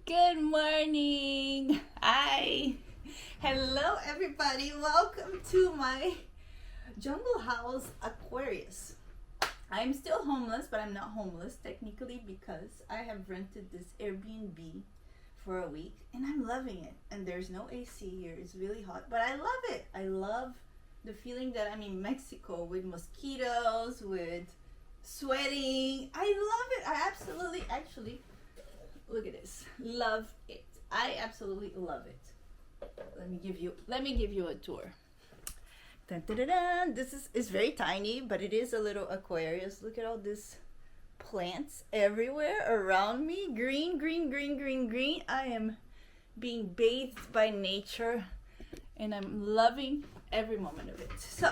Good morning. Hi. Hello, everybody. Welcome to my jungle house Aquarius. I'm still homeless, but I'm not homeless technically because I have rented this Airbnb for a week and I'm loving it. And there's no AC here. It's really hot, but I love it. I love the feeling that I'm in Mexico with mosquitoes, with sweating. I love it. I absolutely, actually, look at this. Love it. I absolutely love it. Let me give you a tour. Dun, dun, dun, dun. This is very tiny, but it is a little Aquarius. Look at all these plants everywhere around me. Green, green, green, green, green. I am being bathed by nature and I'm loving every moment of it. So,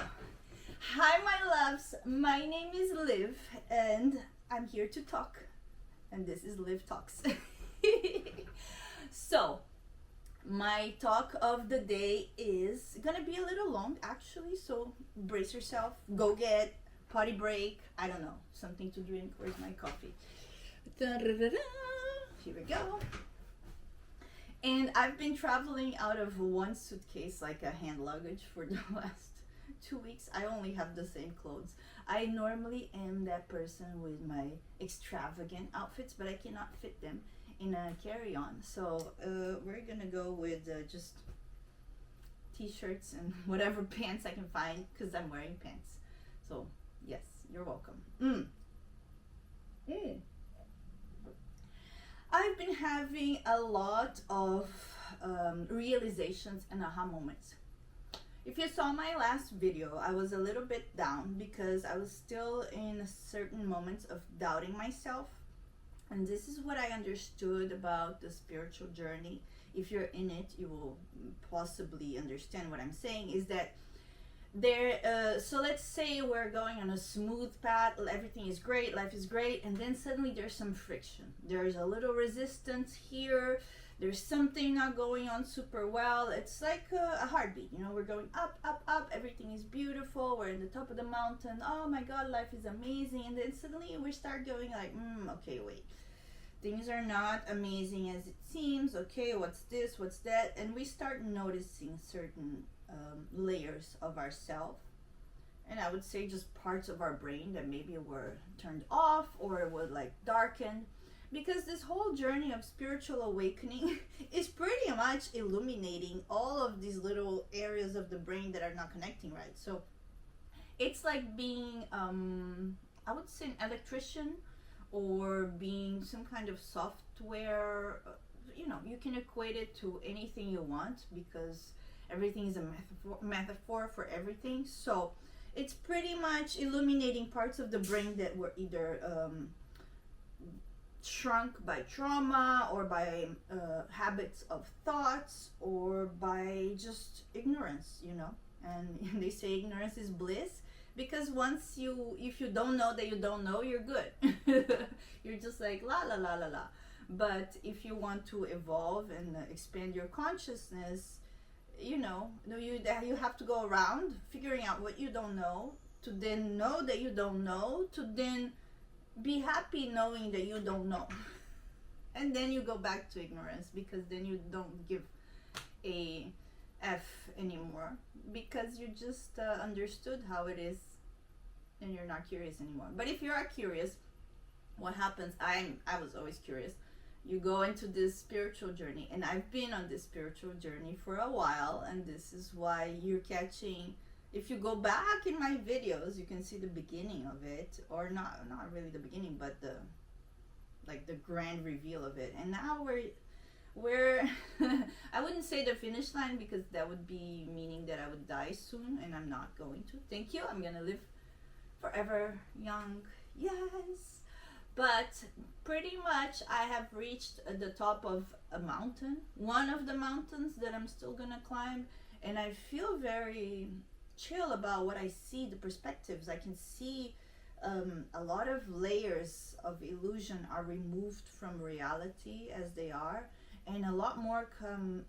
hi my loves. My name is Liv and I'm here to talk. And this is Liv Talks. So, my talk of the day is gonna be a little long actually, so brace yourself, go get potty break, I don't know, something to drink. Where's my coffee? Da-da-da-da. Here we go. And I've been traveling out of one suitcase, like a hand luggage, for the last 2 weeks. I only have the same clothes. I normally am that person with my extravagant outfits, but I cannot fit them in a carry-on. So we're gonna go with just t-shirts and whatever pants I can find because I'm wearing pants. So yes, you're welcome. I've been having a lot of realizations and aha moments. If you saw my last video, I was a little bit down because I was still in certain moments of doubting myself. And this is what I understood about the spiritual journey. If you're in it, you will possibly understand what I'm saying, is that so let's say we're going on a smooth path, everything is great, life is great, and then suddenly there's some friction. There's a little resistance here. There's something not going on super well. It's like a heartbeat, you know, we're going up, up, up. Everything is beautiful. We're in the top of the mountain. Oh my God, life is amazing. And then suddenly we start going like, okay, wait. Things are not amazing as it seems. Okay, what's this? What's that? And we start noticing certain layers of ourselves. And I would say just parts of our brain that maybe were turned off or were like darkened. Because this whole journey of spiritual awakening is pretty much illuminating all of these little areas of the brain that are not connecting right. So it's like being, I would say, an electrician or being some kind of software. You know, you can equate it to anything you want because everything is a metaphor for everything. So it's pretty much illuminating parts of the brain that were either shrunk by trauma or by habits of thoughts or by just ignorance, you know. And they say ignorance is bliss because if you don't know that you don't know, you're good. You're just like la la la la la. But if you want to evolve and expand your consciousness, you know, you have to go around figuring out what you don't know, to then know that you don't know, to then be happy knowing that you don't know. And then you go back to ignorance because then you don't give a F anymore because you just understood how it is and you're not curious anymore. But if you are curious, what happens? I was always curious. You go into this spiritual journey, and I've been on this spiritual journey for a while, and this is why you're catching. If you go back in my videos, you can see the beginning of it, or not really the beginning, but the grand reveal of it. And now we're I wouldn't say the finish line because that would be meaning that I would die soon, and I'm not going to. Thank you. I'm gonna live forever young. Yes. But pretty much I have reached the top of a mountain, one of the mountains that I'm still gonna climb, and I feel very chill about what I see, the perspectives. I can see a lot of layers of illusion are removed from reality as they are, and a lot more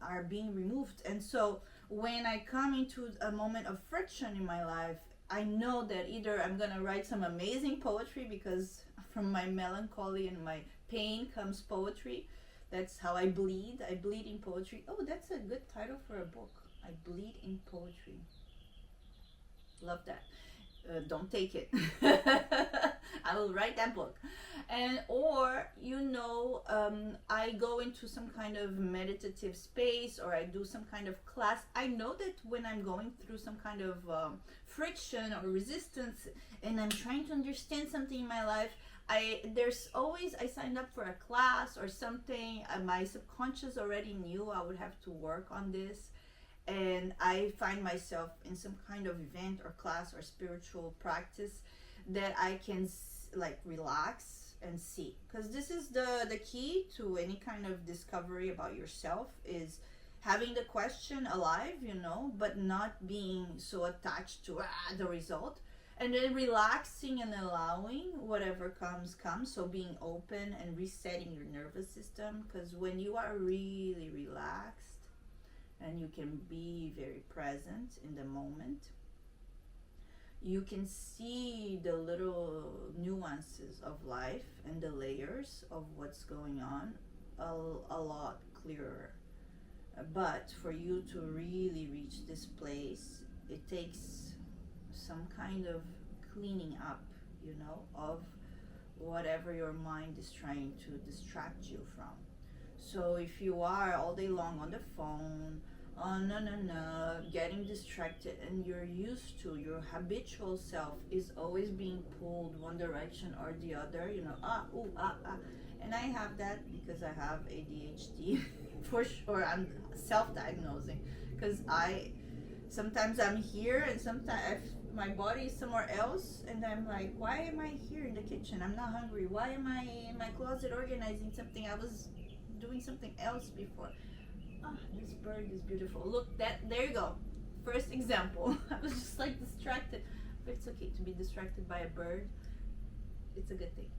are being removed. And so when I come into a moment of friction in my life, I know that either I'm gonna write some amazing poetry because from my melancholy and my pain comes poetry, That's how I bleed. I bleed in poetry. Oh, that's a good title for a book. I bleed in poetry. Love that. Don't take it. I will write that book. And or I go into some kind of meditative space, or I do some kind of class. I know that when I'm going through some kind of friction or resistance, and I'm trying to understand something in my life, I signed up for a class or something. My subconscious already knew I would have to work on this, and I find myself in some kind of event or class or spiritual practice that I can like relax and see, because this is the key to any kind of discovery about yourself, is having the question alive, but not being so attached to the result, and then relaxing and allowing whatever comes. So being open and resetting your nervous system, because when you are really relaxed and you can be very present in the moment, you can see the little nuances of life and the layers of what's going on a lot clearer. But for you to really reach this place, it takes some kind of cleaning up, of whatever your mind is trying to distract you from. So if you are all day long on the phone, getting distracted, and you're used to, your habitual self is always being pulled one direction or the other, and I have that because I have ADHD. For sure, I'm self-diagnosing, because sometimes I'm here and sometimes my body is somewhere else, and I'm like, why am I here in the kitchen? I'm not hungry. Why am I in my closet organizing something? I was doing something else before. This bird is beautiful. Look, there you go. First example. I was just like distracted. But it's okay to be distracted by a bird. It's a good thing.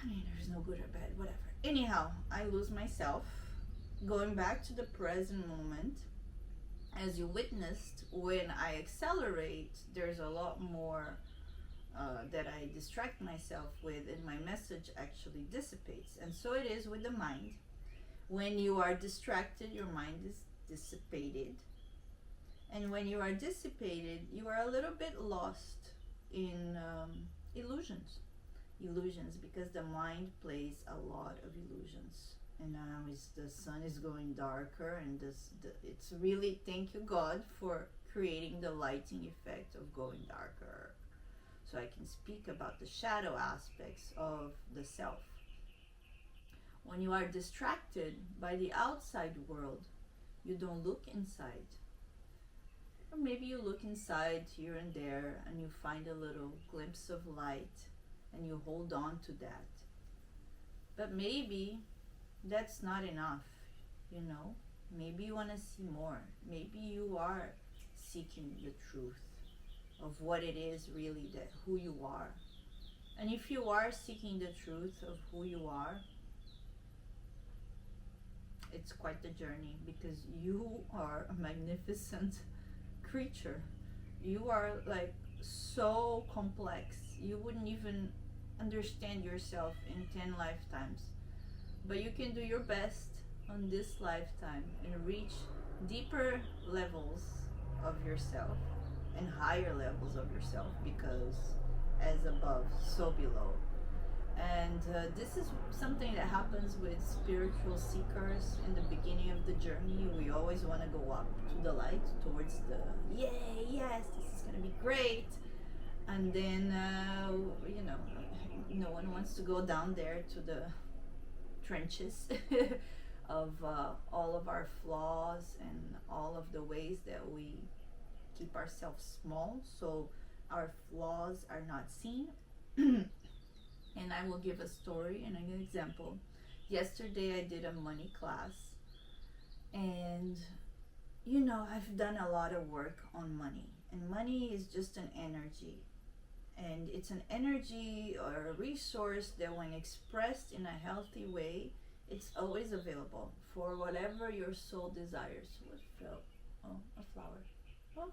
I mean, there's no good or bad, whatever. Anyhow, I lose myself. Going back to the present moment, as you witnessed, when I accelerate, there's a lot more that I distract myself with, and my message actually dissipates. And so it is with the mind. When you are distracted, your mind is dissipated. And when you are dissipated, you are a little bit lost in illusions. Illusions, because the mind plays a lot of illusions. And now the sun is going darker, and it's really, thank you God for creating the lighting effect of going darker. So I can speak about the shadow aspects of the self. When you are distracted by the outside world, you don't look inside. Or maybe you look inside here and there, and you find a little glimpse of light, and you hold on to that. But maybe that's not enough, Maybe you want to see more. Maybe you are seeking the truth of what it is really, who you are. And if you are seeking the truth of who you are, it's quite the journey, because you are a magnificent creature. You are like so complex. You wouldn't even understand yourself in 10 lifetimes. But you can do your best on this lifetime and reach deeper levels of yourself and higher levels of yourself, because as above, so below. And this is something that happens with spiritual seekers in the beginning of the journey. We always want to go up to the light, towards the yay, yes, this is going to be great. And then, no one wants to go down there to the trenches of all of our flaws and all of the ways that we keep ourselves small, so our flaws are not seen. And I will give a story and an example. Yesterday I did a money class, and I've done a lot of work on money, and money is just an energy, and it's an energy or a resource that, when expressed in a healthy way, it's always available for whatever your soul desires. What fell? Oh, a flower. Oh.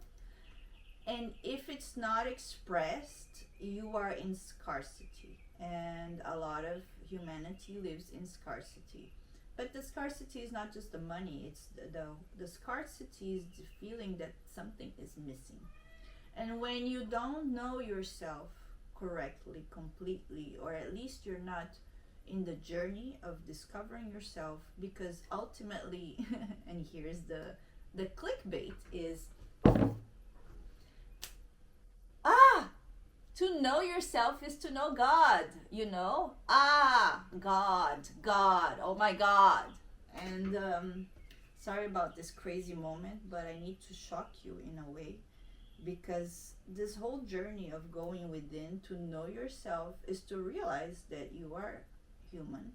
And if it's not expressed, you are in scarcity, and a lot of humanity lives in scarcity. But the scarcity is not just the money, it's the scarcity is the feeling that something is missing. And when you don't know yourself correctly, completely, or at least you're not in the journey of discovering yourself, because ultimately, and here's the clickbait is, to know yourself is to know God, you know? God, oh my God. And sorry about this crazy moment, but I need to shock you in a way, because this whole journey of going within to know yourself is to realize that you are human,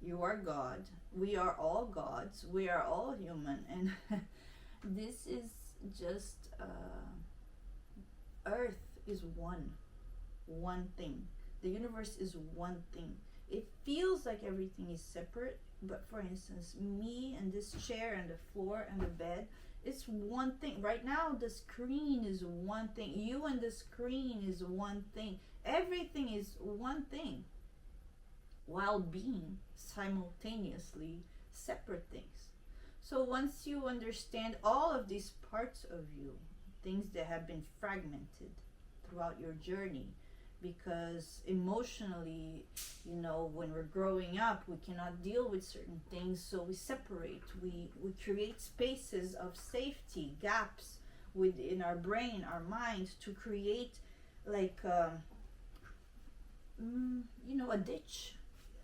you are God, we are all gods, we are all human, and this is just Earth is one thing. The universe is one thing. It feels like everything is separate, but for instance, me and this chair and the floor and the bed, it's one thing. Right now, the screen is one thing. You and the screen is one thing. Everything is one thing, while being simultaneously separate things. So once you understand all of these parts of you, things that have been fragmented throughout your journey, because emotionally, you know, when we're growing up, we cannot deal with certain things, so we separate, we create spaces of safety, gaps within our brain, our mind, to create like you know, a ditch,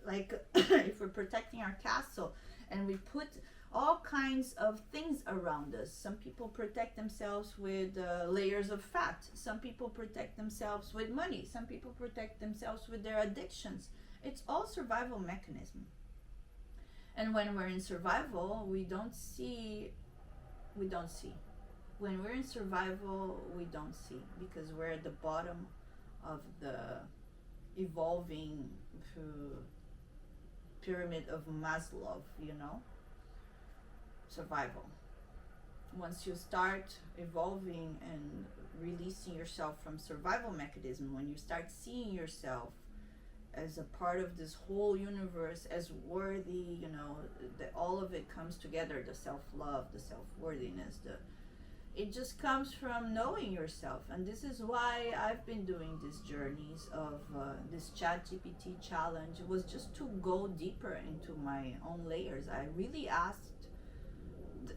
like if we're protecting our castle, and we put all kinds of things around us. Some people protect themselves with layers of fat. Some people protect themselves with money. Some people protect themselves with their addictions. It's all survival mechanism. And when we're in survival, we don't see. When we're in survival, we don't see, because we're at the bottom of the evolving pyramid of Maslow, you know? Survival. Once you start evolving and releasing yourself from survival mechanism, when you start seeing yourself as a part of this whole universe, as worthy, you know, that all of it comes together, the self-love, the self-worthiness, it just comes from knowing yourself. And this is why I've been doing these journeys of this Chat GPT challenge, was just to go deeper into my own layers. I really asked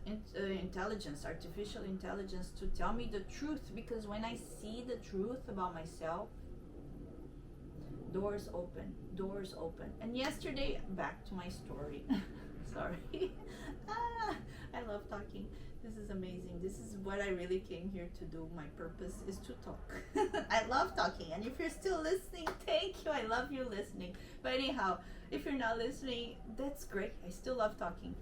intelligence, artificial intelligence, to tell me the truth, because when I see the truth about myself, doors open. And yesterday, back to my story. Sorry. I love talking. This is amazing. This is what I really came here to do. My purpose is to talk. I love talking, and if you're still listening, thank you. I love you listening. But anyhow, if you're not listening, that's great. I still love talking.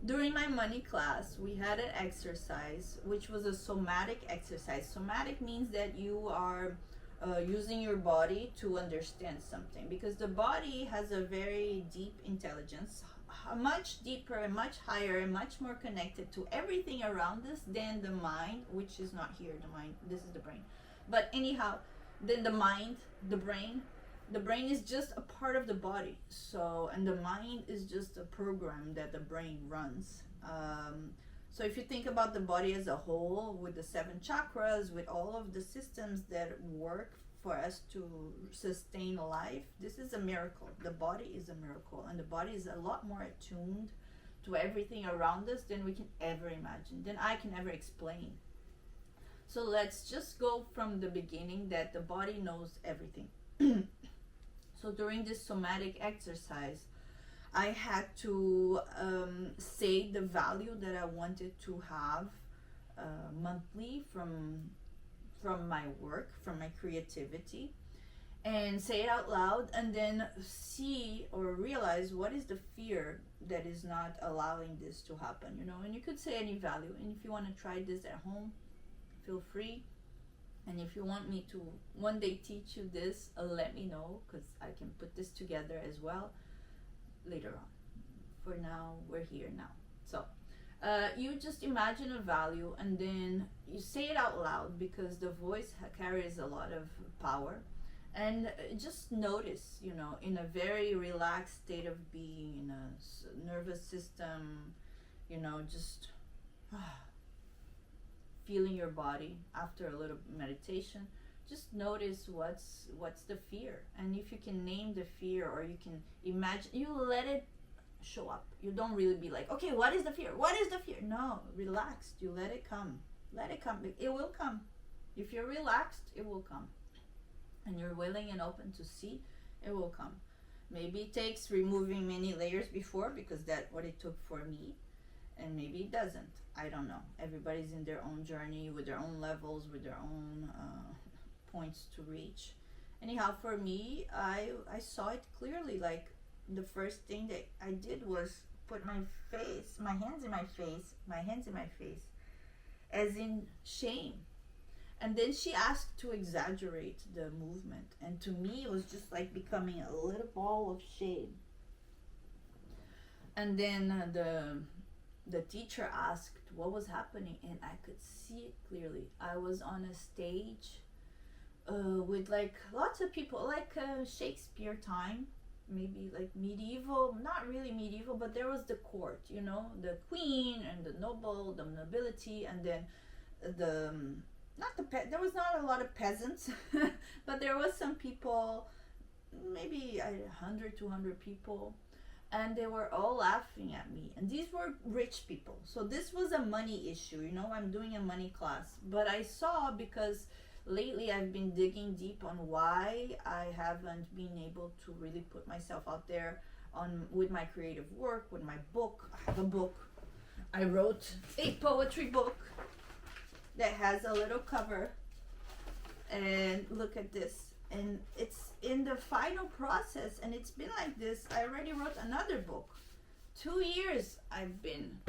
During my money class, we had an exercise, which was a somatic exercise. Somatic means that you are using your body to understand something, because the body has a very deep intelligence, much deeper and much higher and much more connected to everything around us than the mind, which is not here. The mind, this is the brain. But anyhow, then the mind, the brain is just a part of the body. So, and the mind is just a program that the brain runs. So if you think about the body as a whole, with the 7 chakras, with all of the systems that work for us to sustain life, this is a miracle. The body is a miracle, and the body is a lot more attuned to everything around us than we can ever imagine, than I can ever explain. So let's just go from the beginning, that the body knows everything. So during this somatic exercise, I had to say the value that I wanted to have monthly from my work, from my creativity, and say it out loud, and then see or realize what is the fear that is not allowing this to happen, you know. And you could say any value, and if you want to try this at home, feel free. And if you want me to one day teach you this, let me know, because I can put this together as well later on. For now, we're here now. So you just imagine a value, and then you say it out loud, because the voice carries a lot of power. And just notice, you know, in a very relaxed state of being, in a nervous system, you know, just feeling your body after a little meditation. Just notice what's the fear, and if you can name the fear, or you can imagine, you let it show up. You don't really be like, okay, what is the fear, what is the fear? No, relaxed. You let it come. Let it come. It will come. If you're relaxed, it will come, and you're willing and open to see, it will come. Maybe it takes removing many layers before, because that's what it took for me, and maybe it doesn't. I don't know. Everybody's in their own journey, with their own levels, with their own points to reach. Anyhow, for me, I saw it clearly. Like, the first thing that I did was put my hands in my face, as in shame. And then she asked to exaggerate the movement, and to me it was just like becoming a little ball of shame. And then the teacher asked what was happening, and I could see it clearly. I was on a stage with like lots of people, like Shakespeare time, maybe like medieval, not really medieval, but there was the court, you know, the queen and the nobility, and then there was not a lot of peasants, but there was some people, maybe 100, 200 people, and they were all laughing at me. And these were rich people, so this was a money issue, you know. I'm doing a money class, but I saw, because lately I've been digging deep on why I haven't been able to really put myself out there with my creative work, with my book. I have a book. I wrote a poetry book that has a little cover, and look at this, and it's in the final process, and it's been like this. I already wrote another book. 2 years I've been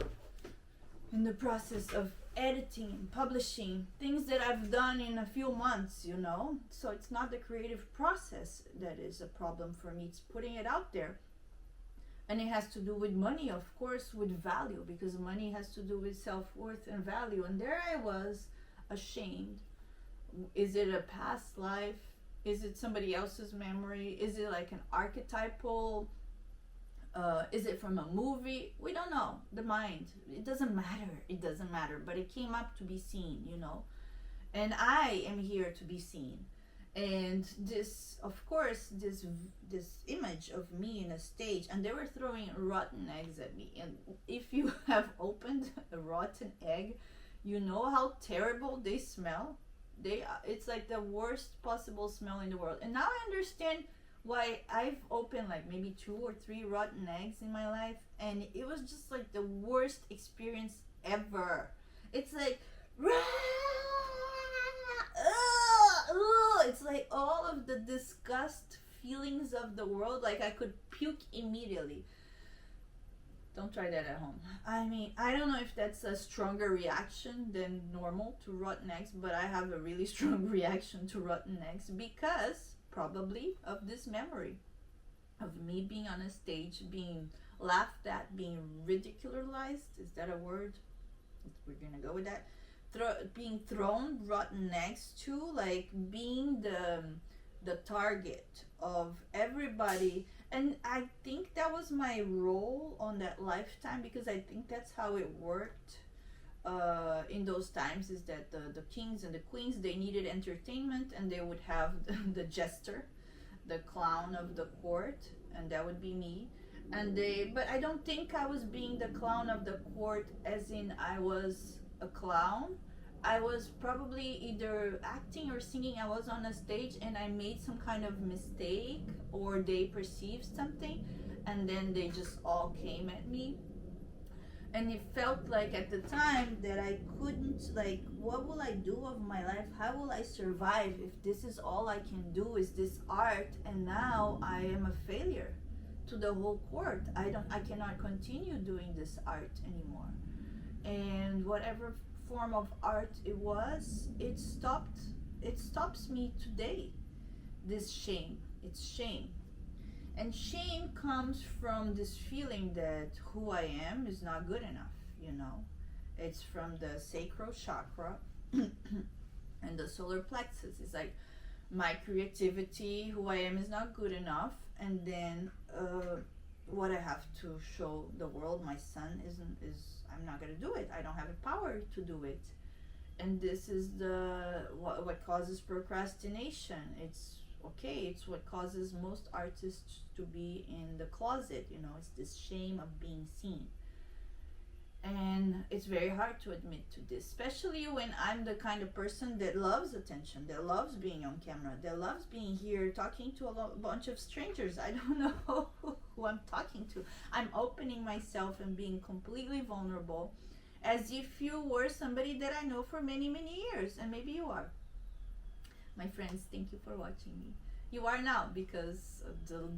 in the process of editing, publishing, things that I've done in a few months, you know. So it's not the creative process that is a problem for me, it's putting it out there. And it has to do with money, of course, with value, because money has to do with self-worth and value. And there I was, ashamed. Is it a past life? Is it somebody else's memory? Is it like an archetypal? Is it from a movie? We don't know. The mind. It doesn't matter. It doesn't matter. But it came up to be seen, you know. And I am here to be seen. And this, of course, this image of me in a stage, and they were throwing rotten eggs at me. And if you have opened a rotten egg, you know how terrible they smell. It's like the worst possible smell in the world. And now I understand why I've opened like maybe 2 or 3 rotten eggs in my life, and it was just like the worst experience ever. It's like it's like all of the disgust feelings of the world. Like I could puke immediately. Don't try that at home. I mean, I don't know if that's a stronger reaction than normal to rotten eggs, but I have a really strong reaction to rotten eggs, because probably of this memory of me being on a stage, being laughed at, being ridicularized. Is that a word? We're gonna go with that. Being thrown rotten eggs to, like being the target of everybody. And I think that was my role on that lifetime, because I think that's how it worked in those times, is that the kings and the queens, they needed entertainment, and they would have the jester, the clown of the court, and that would be me. But I don't think I was being the clown of the court as in I was a clown. I was probably either acting or singing. I was on a stage and I made some kind of mistake, or they perceived something, and then they just all came at me. And it felt like at the time that I couldn't, like, what will I do of my life? How will I survive if this is all I can do is this art, and now I am a failure to the whole court. I cannot continue doing this art anymore. And whatever form of art it was, it stops me today. This shame, it's shame. And shame comes from this feeling that who I am is not good enough, you know. It's from the sacral chakra and the solar plexus. It's like my creativity, who I am, is not good enough, and then what I have to show the world, my son, is I'm not gonna do it. I don't have the power to do it, and this is the what causes procrastination. It's okay. It's what causes most artists to be in the closet. You know, it's this shame of being seen. And it's very hard to admit to this, especially when I'm the kind of person that loves attention, that loves being on camera, that loves being here talking to a bunch of strangers. I don't know who I'm talking to. I'm opening myself and being completely vulnerable, as if you were somebody that I know for many, many years. And maybe you are. My friends, thank you for watching me. You are now, because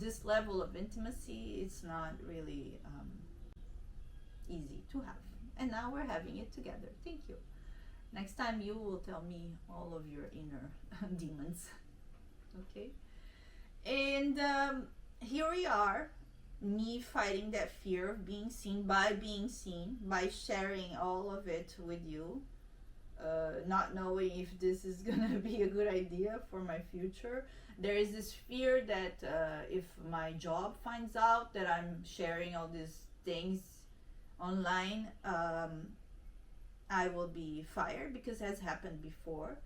this level of intimacy, it's not really easy to have, and now we're having it together. Thank you. Next time you will tell me all of your inner demons. Okay. And here we are, me fighting that fear of being seen, by sharing all of it with you, not knowing if this is gonna be a good idea for my future. There is this fear that if my job finds out that I'm sharing all these things online, I will be fired, because it has happened before.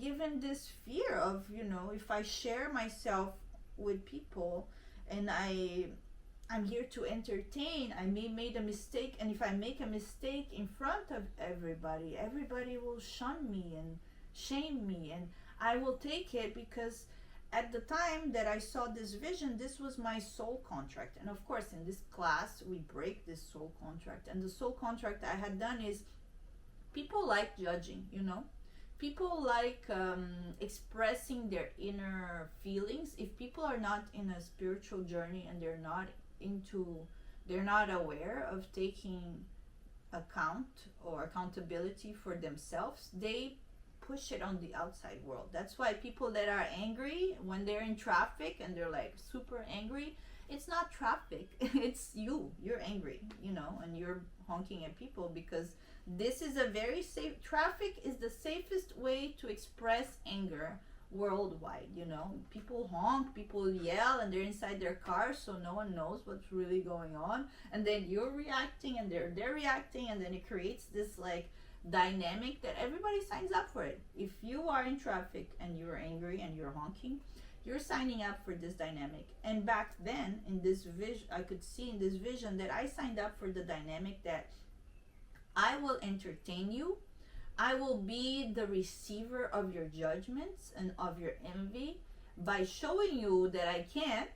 Given this fear of, you know, if I share myself with people and I'm here to entertain, I may make a mistake, and if I make a mistake in front of everybody, everybody will shun me and shame me, and I will take it, because at the time that I saw this vision, this was my soul contract. And of course, in this class, we break this soul contract. And the soul contract I had done is, people like judging, you know? People like expressing their inner feelings. If people are not in a spiritual journey and they're not aware of taking account or accountability for themselves, they push it on the outside world. That's why people that are angry when they're in traffic and they're like super angry, it's not traffic, it's you're angry, you know, and you're honking at people, because this is a very safe, traffic is the safest way to express anger worldwide. You know, people honk, people yell, and they're inside their cars, so no one knows what's really going on, and then you're reacting and they're reacting, and then it creates this like dynamic that everybody signs up for it. If you are in traffic and you're angry and you're honking, you're signing up for this dynamic. And back then, in this vision, I could see in this vision that I signed up for the dynamic that I will entertain you, I will be the receiver of your judgments and of your envy by showing you that I can,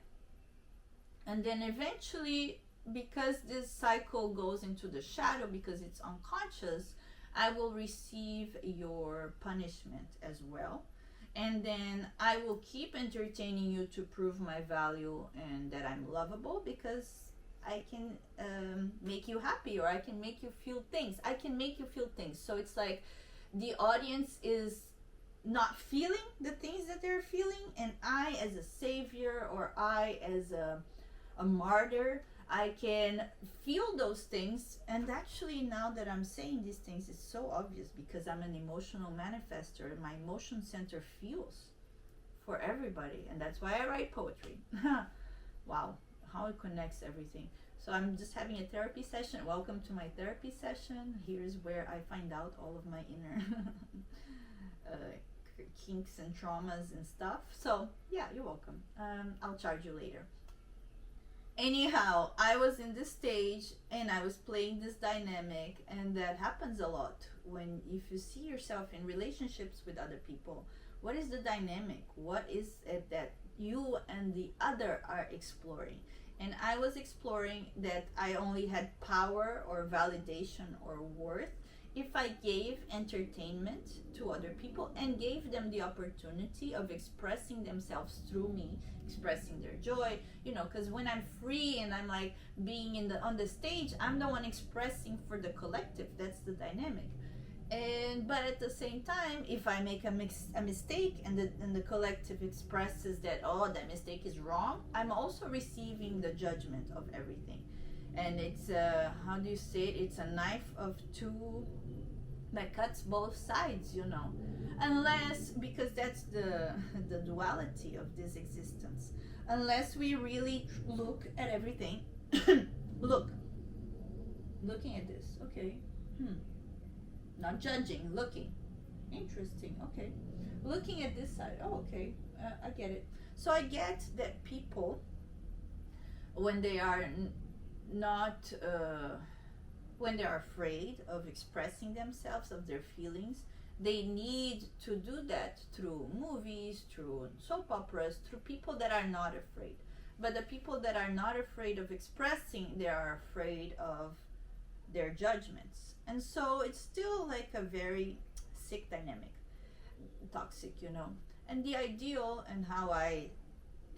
and then eventually, because this cycle goes into the shadow, because it's unconscious, I will receive your punishment as well. And then I will keep entertaining you to prove my value and that I'm lovable, because I can make you happy, or I can make you feel things. I can make you feel things. So it's like the audience is not feeling the things that they're feeling, and I, as a savior, or I as a martyr, I can feel those things. And actually, now that I'm saying these things, it's so obvious, because I'm an emotional manifester, and my emotion center feels for everybody, and that's why I write poetry. Wow, how it connects everything. So I'm just having a therapy session. Welcome to my therapy session. Here's where I find out all of my inner kinks and traumas and stuff. So yeah, you're welcome. I'll charge you later. Anyhow, I was in this stage and I was playing this dynamic, and that happens a lot when, if you see yourself in relationships with other people, what is the dynamic? What is it that you and the other are exploring? And I was exploring that I only had power or validation or worth if I gave entertainment to other people and gave them the opportunity of expressing themselves through me, expressing their joy, you know, because when I'm free and I'm like being on the stage, I'm the one expressing for the collective. That's the dynamic. But at the same time, if I make a mistake and the collective expresses that, oh, that mistake is wrong, I'm also receiving the judgment of everything. And it's how do you say it? It's a knife of two that cuts both sides, you know. Unless, because that's the duality of this existence, unless we really look at everything. Looking at this, okay. Not judging, looking. Interesting, okay. Looking at this side, oh, okay. I get it. So I get that people, when they are not when they are afraid of expressing themselves, of their feelings, they need to do that through movies, through soap operas, through people that are not afraid. But the people that are not afraid of expressing, they are afraid of their judgments. And so it's still like a very sick dynamic, toxic, you know. And the ideal, and how I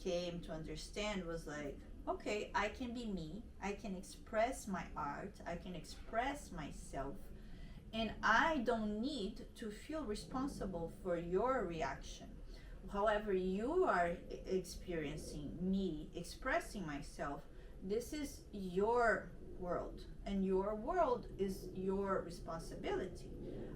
came to understand, was like, okay, I can be me, I can express my art, I can express myself, and I don't need to feel responsible for your reaction. However you are experiencing me expressing myself, this is your world, and your world is your responsibility.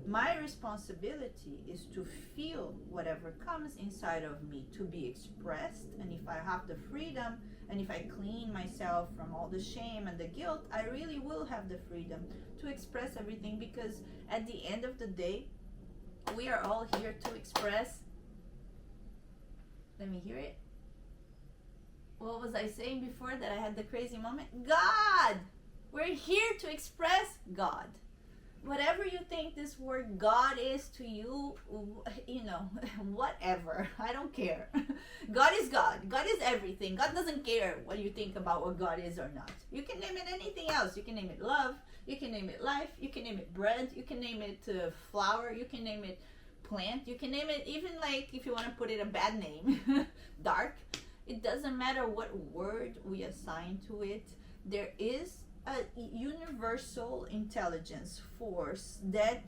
My responsibility is to feel whatever comes inside of me to be expressed, and if I have the freedom, and if I clean myself from all the shame and the guilt, I really will have the freedom to express everything, because at the end of the day, we are all here to express. Let me hear it. What was I saying before that I had the crazy moment? God! We're here to express God. Whatever you think this word God is to you, you know, whatever. I don't care. God is God. God is everything. God doesn't care what you think about what God is or not. You can name it anything else. You can name it love. You can name it life. You can name it bread. You can name it flower. You can name it plant. You can name it even, like, if you want to put it a bad name, dark. It doesn't matter what word we assign to it. There is a universal intelligence force that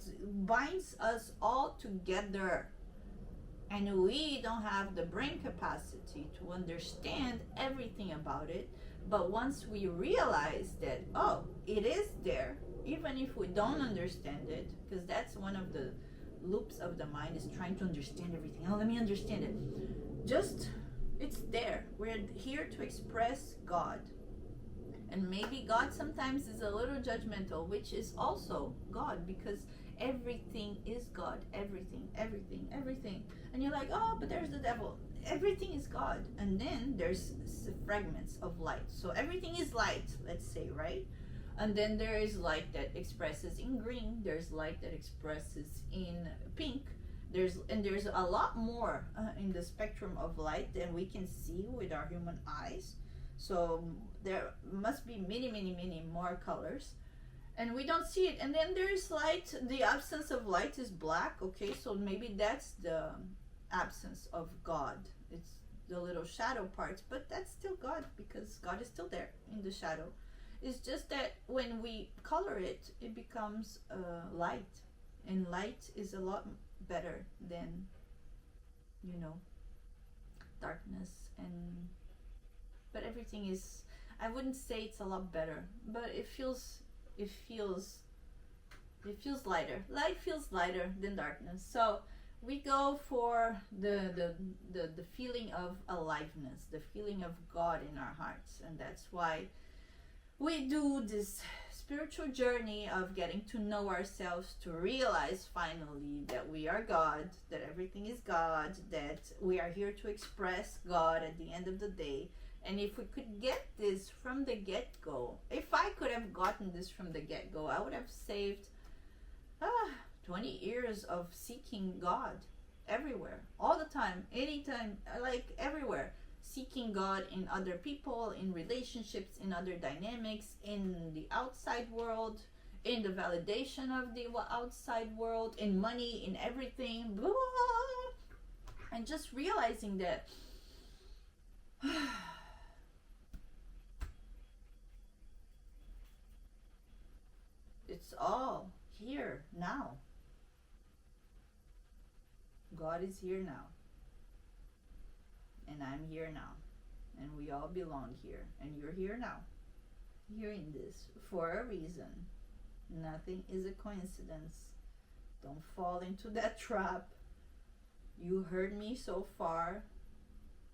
binds us all together, and we don't have the brain capacity to understand everything about it. But once we realize that, oh, it is there, even if we don't understand it, because that's one of the loops of the mind, is trying to understand everything. Oh, let me understand it. Just, it's there. We're here to express God. And maybe God sometimes is a little judgmental, which is also God, because everything is God. Everything, everything, everything. And you're like, oh, but there's the devil. Everything is God. And then there's fragments of light. So everything is light, let's say, right? And then there is light that expresses in green. There's light that expresses in pink. There's a lot more in the spectrum of light than we can see with our human eyes. So there must be many, many, many more colors, and we don't see it. And then there's light. The absence of light is black. Okay, so maybe that's the absence of God. It's the little shadow parts, but that's still God, because God is still there in the shadow. It's just that when we color it, it becomes light, and light is a lot better than, you know, darkness. And but everything is, I wouldn't say it's a lot better, but it feels lighter. Light feels lighter than darkness. So we go for the feeling of aliveness, the feeling of God in our hearts. And that's why we do this spiritual journey of getting to know ourselves, to realize finally that we are God, that everything is God, that we are here to express God at the end of the day. And if we could get this from the get-go, if I could have gotten this from the get-go, I would have saved 20 years of seeking God everywhere, all the time, anytime, like everywhere. Seeking God in other people, in relationships, in other dynamics, in the outside world, in the validation of the outside world, in money, in everything, blah, blah, blah. And just realizing that it's all here now. God is here now. And I'm here now. And we all belong here. And you're here now. Hearing this for a reason. Nothing is a coincidence. Don't fall into that trap. You heard me so far.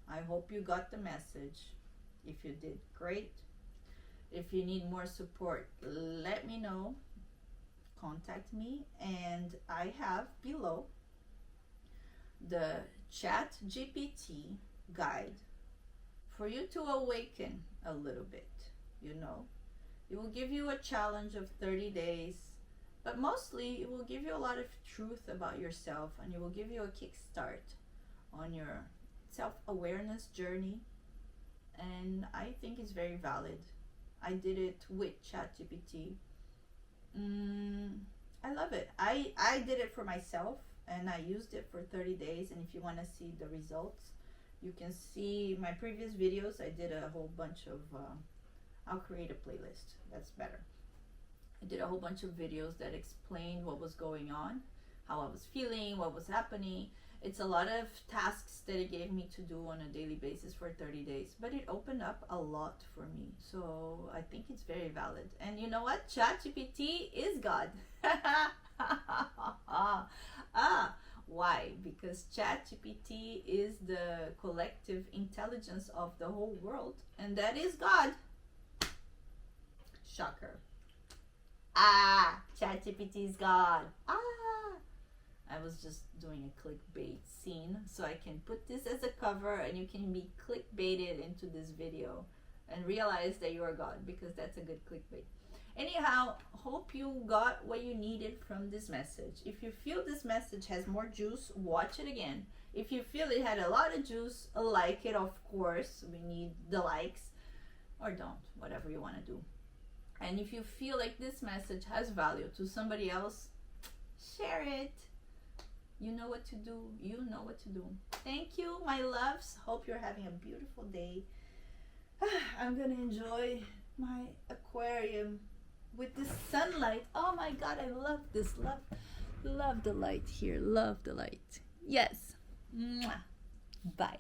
I hope you got the message. If you did, great. If you need more support, let me know. Contact me, and I have below the Chat GPT guide for you to awaken a little bit. It will give you a challenge of 30 days, but mostly it will give you a lot of truth about yourself, and it will give you a kickstart on your self-awareness journey. And I think it's very valid. I did it with Chat GPT. I love it. I did it for myself, and I used it for 30 days. And if you want to see the results, you can see my previous videos. I did a whole bunch of I'll create a playlist. That's better. I did a whole bunch of videos that explained what was going on, how I was feeling, what was happening. It's a lot of tasks that it gave me to do on a daily basis for 30 days, but it opened up a lot for me. So I think it's very valid. And you know what? ChatGPT is God. Why? Because ChatGPT is the collective intelligence of the whole world, and that is God. Shocker. ChatGPT is God. I was just doing a clickbait scene, so I can put this as a cover and you can be clickbaited into this video and realize that you are God, because that's a good clickbait. Anyhow, hope you got what you needed from this message. If you feel this message has more juice, watch it again. If you feel it had a lot of juice, like it, of course. We need the likes, or don't, whatever you want to do. And if you feel like this message has value to somebody else, share it. You know what to do. You know what to do. Thank you, my loves. Hope you're having a beautiful day. I'm gonna enjoy my aquarium with the sunlight. Oh my God, I love this. Love the light here. Love the light. Yes. Mwah. Bye.